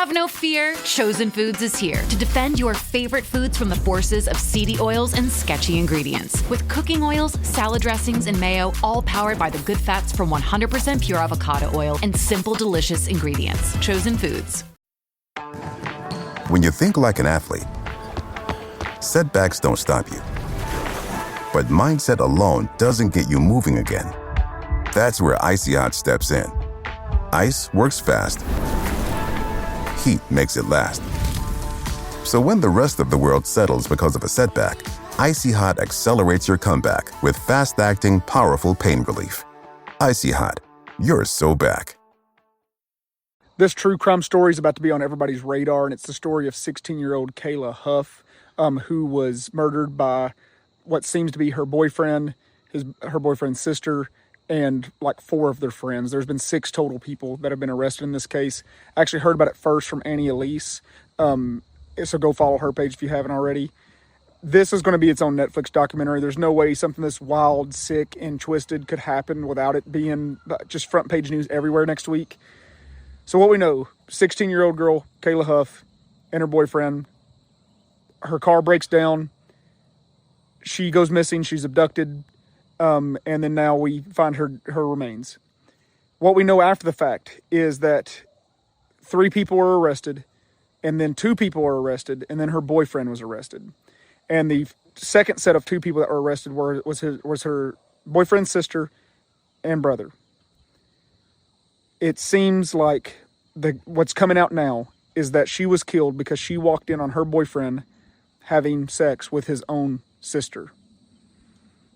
Have no fear. Chosen Foods is here to defend your favorite foods from the forces of seedy oils and sketchy ingredients. With cooking oils, salad dressings, and mayo, all powered by the good fats from 100% pure avocado oil and simple, delicious ingredients. Chosen Foods. When you think like an athlete, setbacks don't stop you. But mindset alone doesn't get you moving again. That's where Icy Hot steps in. Ice works fast. Heat makes it last. So when the rest of the world settles because of a setback, Icy Hot accelerates your comeback with fast-acting, powerful pain relief. Icy Hot, you're so back. This true crime story is about to be on everybody's radar, and it's the story of 16-year-old Kayla Huff, who was murdered by what seems to be her boyfriend, her boyfriend's sister, and like 4 of their friends. There's been 6 total people that have been arrested in this case. I actually heard about it first from Annie Elise, so go follow her page if you haven't already. This is going to be its own Netflix documentary. There's no way something this wild, sick, and twisted could happen without it being just front page news everywhere next week. So what we know, 16-year-old girl, Kayla Huff, and her boyfriend, her car breaks down. She goes missing. She's abducted. And then now we find her remains. What we know after the fact is that 3 people were arrested, and then 2 people were arrested, and then her boyfriend was arrested. And the second set of 2 people that were arrested was her boyfriend's sister and brother. It seems like what's coming out now is that she was killed because she walked in on her boyfriend having sex with his own sister.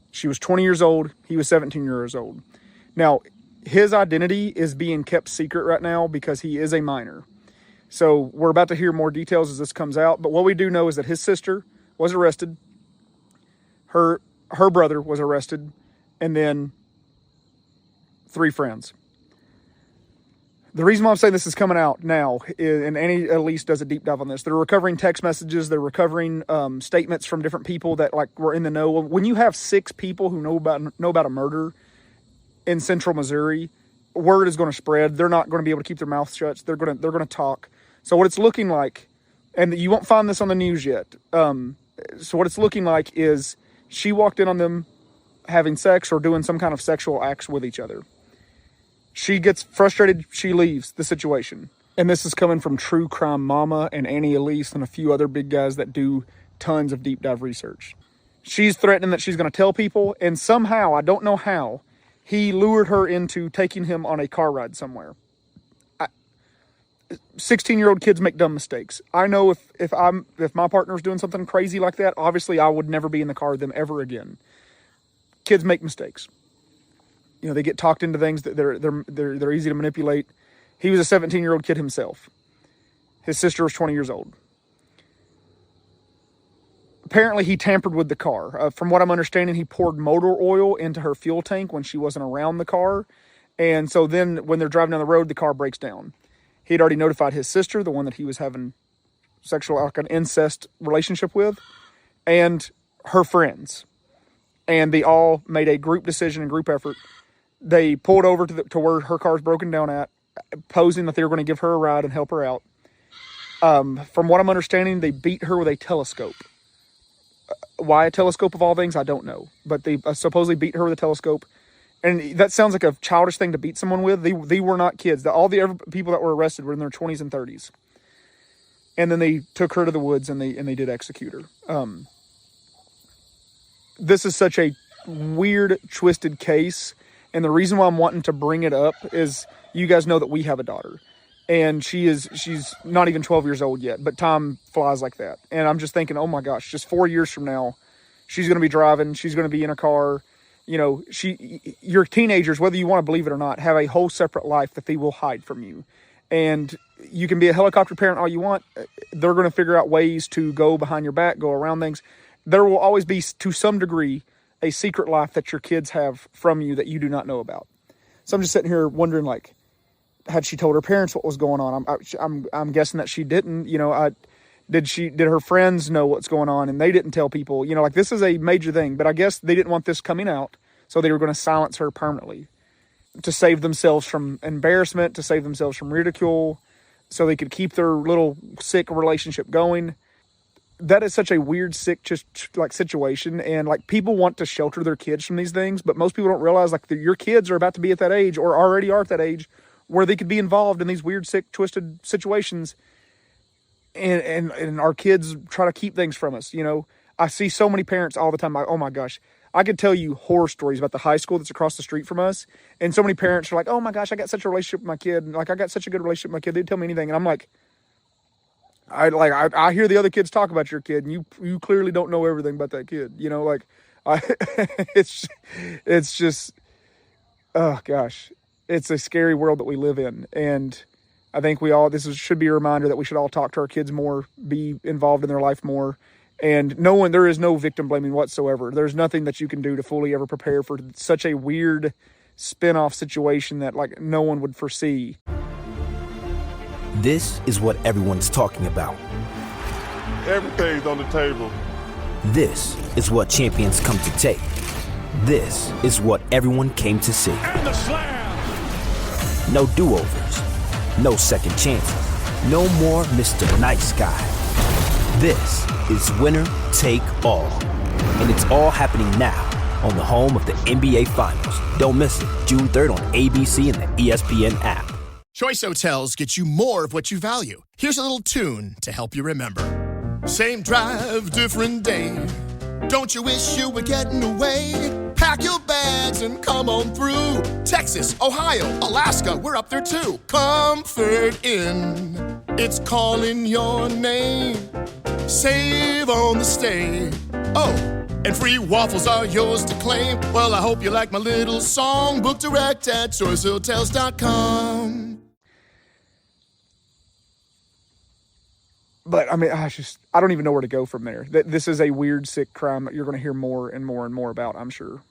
She was 20 years old. He was 17 years old. Now, his identity is being kept secret right now because he is a minor. So we're about to hear more details as this comes out. But what we do know is that his sister was arrested. Her brother was arrested. And then 3 friends. The reason why I'm saying this is coming out now, and Annie at least does a deep dive on this, they're recovering text messages, they're recovering statements from different people that like were in the know. When you have 6 people who know about a murder in central Missouri, word is going to spread. They're not going to be able to keep their mouths shut. They're going to talk. So what it's looking like, and you won't find this on the news yet. So what it's looking like is she walked in on them having sex or doing some kind of sexual acts with each other. She gets frustrated, she leaves the situation. And this is coming from True Crime Mama and Annie Elise and a few other big guys that do tons of deep dive research. She's threatening that she's going to tell people, and somehow, I don't know how, he lured her into taking him on a car ride somewhere. 16-year-old kids make dumb mistakes. I know if my partner's doing something crazy like that, obviously I would never be in the car with them ever again. Kids make mistakes. You know, they get talked into things that they're easy to manipulate. He was a 17-year-old kid himself. His sister was 20 years old. Apparently, he tampered with the car. From what I'm understanding, he poured motor oil into her fuel tank when she wasn't around the car. And so then when they're driving down the road, the car breaks down. He had already notified his sister, the one that he was having sexual, like an incest relationship with, and her friends. And they all made a group decision and group effort. They pulled over to where her car's broken down at, posing that they were going to give her a ride and help her out. From what I'm understanding, they beat her with a telescope. Why a telescope of all things, I don't know. But they supposedly beat her with a telescope. And that sounds like a childish thing to beat someone with. They were not kids. All the people that were arrested were in their 20s and 30s. And then they took her to the woods and they did execute her. This is such a weird, twisted case. And the reason why I'm wanting to bring it up is you guys know that we have a daughter. And she's not even 12 years old yet, but time flies like that. And I'm just thinking, oh my gosh, just 4 years from now, she's going to be driving, she's going to be in a car. You know, your teenagers, whether you want to believe it or not, have a whole separate life that they will hide from you. And you can be a helicopter parent all you want. They're going to figure out ways to go behind your back, go around things. There will always be, to some degree, a secret life that your kids have from you that you do not know about. So I'm just sitting here wondering, like, had she told her parents what was going on? I'm guessing that she didn't. You know, did her friends know what's going on and they didn't tell people? You know, like, this is a major thing. But I guess they didn't want this coming out, so they were going to silence her permanently to save themselves from embarrassment, to save themselves from ridicule. so they could keep their little sick relationship going. That is such a weird, sick, just like situation. And like people want to shelter their kids from these things, but most people don't realize like your kids are about to be at that age or already are at that age where they could be involved in these weird, sick, twisted situations. And our kids try to keep things from us. You know, I see so many parents all the time. Like, oh my gosh, I could tell you horror stories about the high school that's across the street from us. And so many parents are like, oh my gosh, I got such a relationship with my kid. And like, I got such a good relationship with my kid. They'd tell me anything. And I'm like, I hear the other kids talk about your kid, and you clearly don't know everything about that kid. You know, like it's just, oh gosh, it's a scary world that we live in. And I think should be a reminder that we should all talk to our kids more, be involved in their life more. And there is no victim blaming whatsoever. There's nothing that you can do to fully ever prepare for such a weird spin-off situation that like no one would foresee. This is what everyone's talking about. Everything's on the table. This is what champions come to take. This is what everyone came to see. And the slam! No do-overs. No second chances. No more Mr. Nice Guy. This is winner take all. And it's all happening now on the home of the NBA Finals. Don't miss it. June 3rd on ABC and the ESPN app. Choice Hotels get you more of what you value. Here's a little tune to help you remember. Same drive, different day. Don't you wish you were getting away? Pack your bags and come on through. Texas, Ohio, Alaska, we're up there too. Comfort Inn, it's calling your name. Save on the stay. Oh, and free waffles are yours to claim. Well, I hope you like my little song. Book direct at choicehotels.com. But I mean, I don't even know where to go from there. This is a weird, sick crime that you're going to hear more and more and more about, I'm sure.